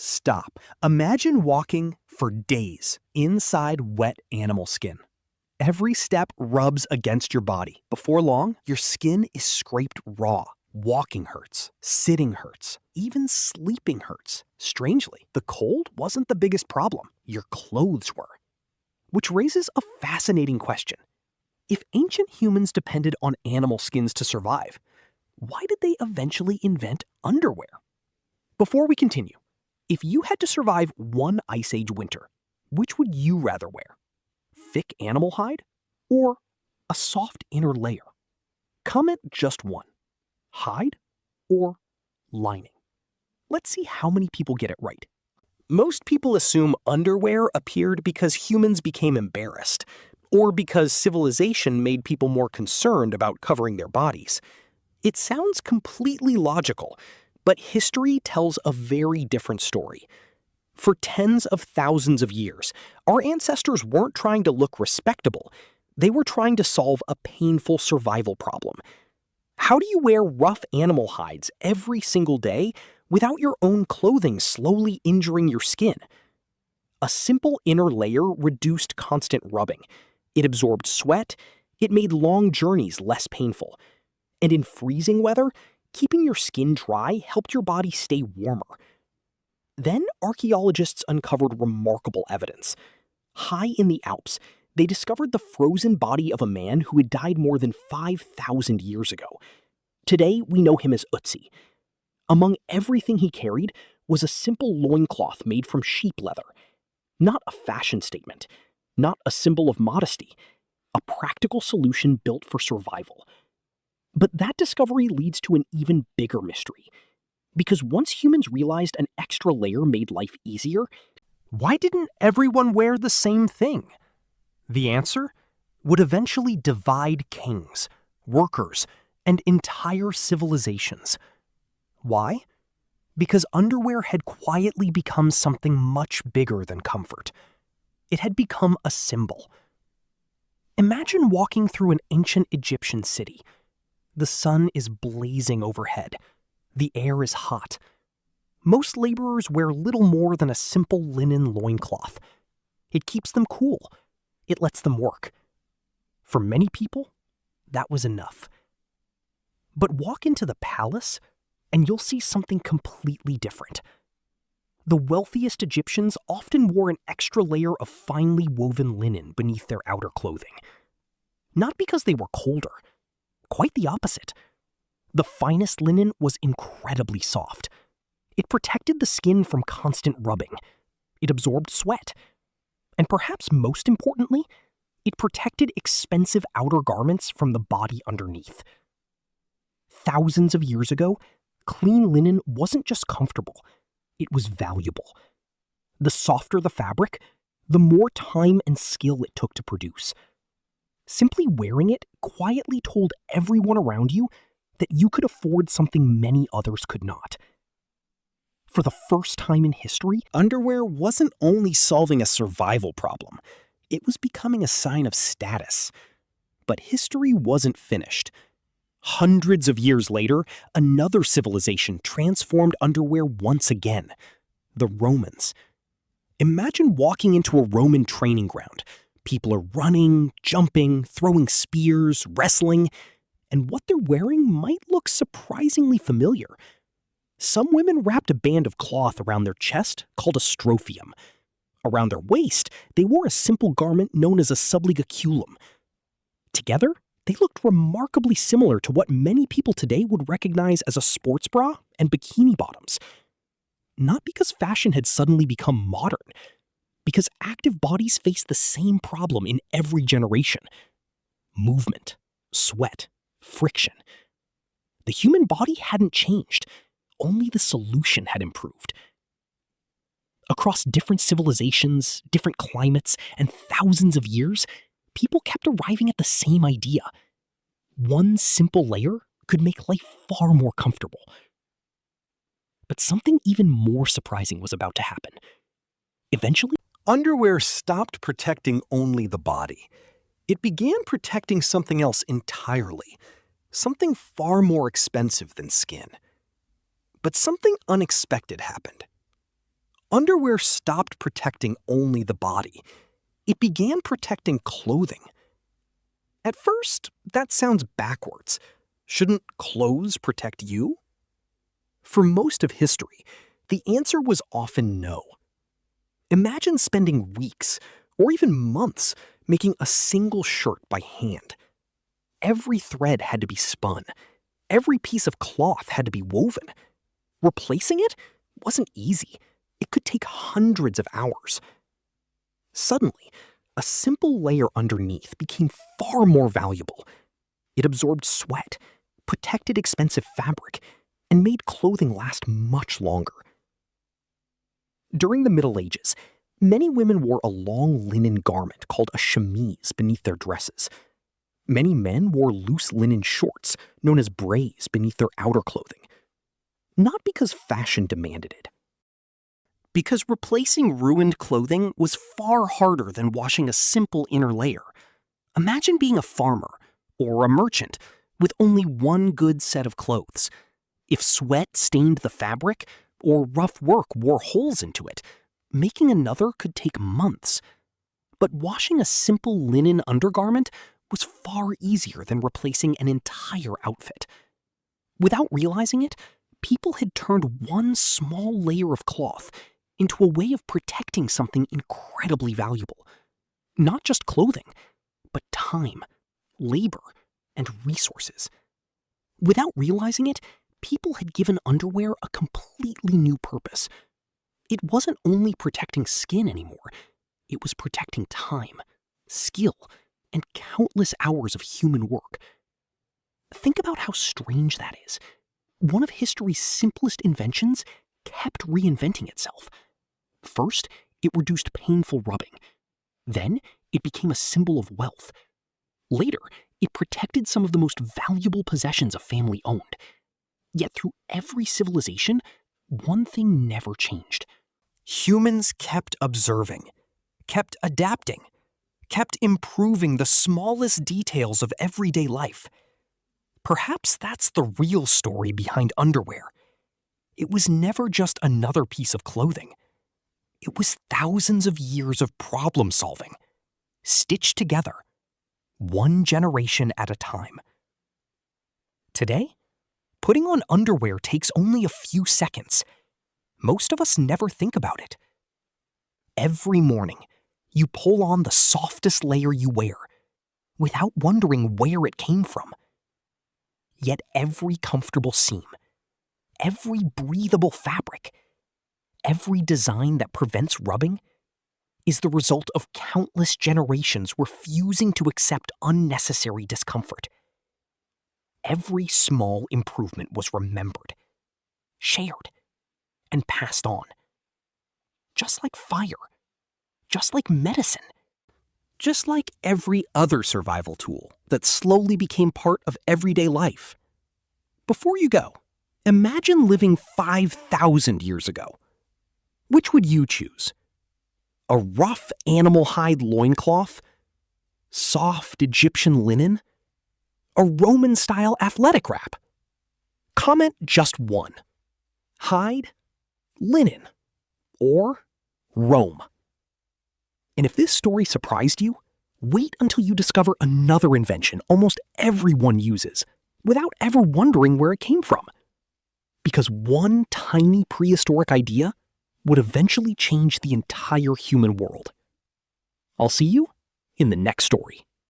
Stop. Imagine walking for days inside wet animal skin. Every step rubs against your body. Before long, your skin is scraped raw. Walking hurts, sitting hurts, even sleeping hurts. Strangely, the cold wasn't the biggest problem. Your clothes were. Which raises a fascinating question. If ancient humans depended on animal skins to survive, why did they eventually invent underwear? Before we continue, if you had to survive one Ice Age winter, which would you rather wear? Thick animal hide or a soft inner layer? Comment just one. Hide or lining? Let's see how many people get it right. Most people assume underwear appeared because humans became embarrassed, or because civilization made people more concerned about covering their bodies. It sounds completely logical, but history tells a very different story. For tens of thousands of years, our ancestors weren't trying to look respectable. They were trying to solve a painful survival problem. How do you wear rough animal hides every single day without your own clothing slowly injuring your skin? A simple inner layer reduced constant rubbing. It absorbed sweat. It made long journeys less painful. And in freezing weather, keeping your skin dry helped your body stay warmer. Then archaeologists uncovered remarkable evidence. High in the Alps, they discovered the frozen body of a man who had died more than 5,000 years ago. Today, we know him as Ötzi. Among everything he carried was a simple loincloth made from sheep leather. Not a fashion statement, not a symbol of modesty, a practical solution built for survival. But that discovery leads to an even bigger mystery. Because once humans realized an extra layer made life easier, why didn't everyone wear the same thing? The answer would eventually divide kings, workers, and entire civilizations. Why? Because underwear had quietly become something much bigger than comfort. It had become a symbol. Imagine walking through an ancient Egyptian city. The sun is blazing overhead. The air is hot. Most laborers wear little more than a simple linen loincloth. It keeps them cool. It lets them work. For many people, that was enough. But walk into the palace, and you'll see something completely different. The wealthiest Egyptians often wore an extra layer of finely woven linen beneath their outer clothing. Not because they were colder. Quite the opposite. The finest linen was incredibly soft. It protected the skin from constant rubbing. It absorbed sweat. And perhaps most importantly, it protected expensive outer garments from the body underneath. Thousands of years ago, clean linen wasn't just comfortable, it was valuable. The softer the fabric, the more time and skill it took to produce. Simply wearing it quietly told everyone around you that you could afford something many others could not. For the first time in history, underwear wasn't only solving a survival problem, it was becoming a sign of status. But history wasn't finished. Hundreds of years later, another civilization transformed underwear once again: the Romans. Imagine walking into a Roman training ground. People are running, jumping, throwing spears, wrestling, and what they're wearing might look surprisingly familiar. Some women wrapped a band of cloth around their chest called a strophium. Around their waist, they wore a simple garment known as a subligaculum. Together, they looked remarkably similar to what many people today would recognize as a sports bra and bikini bottoms. Not because fashion had suddenly become modern, because active bodies face the same problem in every generation: movement, sweat, friction. The human body hadn't changed, only the solution had improved. Across different civilizations, different climates, and thousands of years, people kept arriving at the same idea. One simple layer could make life far more comfortable. But something even more surprising was about to happen. Eventually, underwear stopped protecting only the body. It began protecting something else entirely, something far more expensive than skin. But something unexpected happened. underwear stopped protecting only the body. It began protecting clothing. At first, that sounds backwards. Shouldn't clothes protect you? For most of history, the answer was often no. Imagine spending weeks, or even months, making a single shirt by hand. Every thread had to be spun. Every piece of cloth had to be woven. Replacing it wasn't easy. It could take hundreds of hours. Suddenly, a simple layer underneath became far more valuable. It absorbed sweat, protected expensive fabric, and made clothing last much longer. During the Middle Ages, many women wore a long linen garment called a chemise beneath their dresses. Many men wore loose linen shorts, known as braies, beneath their outer clothing. Not because fashion demanded it. Because replacing ruined clothing was far harder than washing a simple inner layer. Imagine being a farmer, or a merchant, with only one good set of clothes. If sweat stained the fabric, or rough work wore holes into it, making another could take months. But washing a simple linen undergarment was far easier than replacing an entire outfit. Without realizing it, people had turned one small layer of cloth into a way of protecting something incredibly valuable. Not just clothing, but time, labor, and resources. Without realizing it, people had given underwear a completely new purpose. It wasn't only protecting skin anymore, it was protecting time, skill, and countless hours of human work. Think about how strange that is. One of history's simplest inventions kept reinventing itself. First, it reduced painful rubbing. Then, it became a symbol of wealth. Later, it protected some of the most valuable possessions a family owned. Yet through every civilization, one thing never changed. Humans kept observing, kept adapting, kept improving the smallest details of everyday life. Perhaps that's the real story behind underwear. It was never just another piece of clothing. It was thousands of years of problem solving, stitched together, one generation at a time. Today, putting on underwear takes only a few seconds. Most of us never think about it. Every morning, you pull on the softest layer you wear, without wondering where it came from. Yet every comfortable seam, every breathable fabric, every design that prevents rubbing is the result of countless generations refusing to accept unnecessary discomfort. Every small improvement was remembered, shared, and passed on. Just like fire, just like medicine, just like every other survival tool that slowly became part of everyday life. Before you go, imagine living 5,000 years ago. Which would you choose? A rough animal hide loincloth? Soft Egyptian linen? A Roman-style athletic wrap? Comment just one. Hide, linen, or Rome. And if this story surprised you, wait until you discover another invention almost everyone uses without ever wondering where it came from. Because one tiny prehistoric idea would eventually change the entire human world. I'll see you in the next story.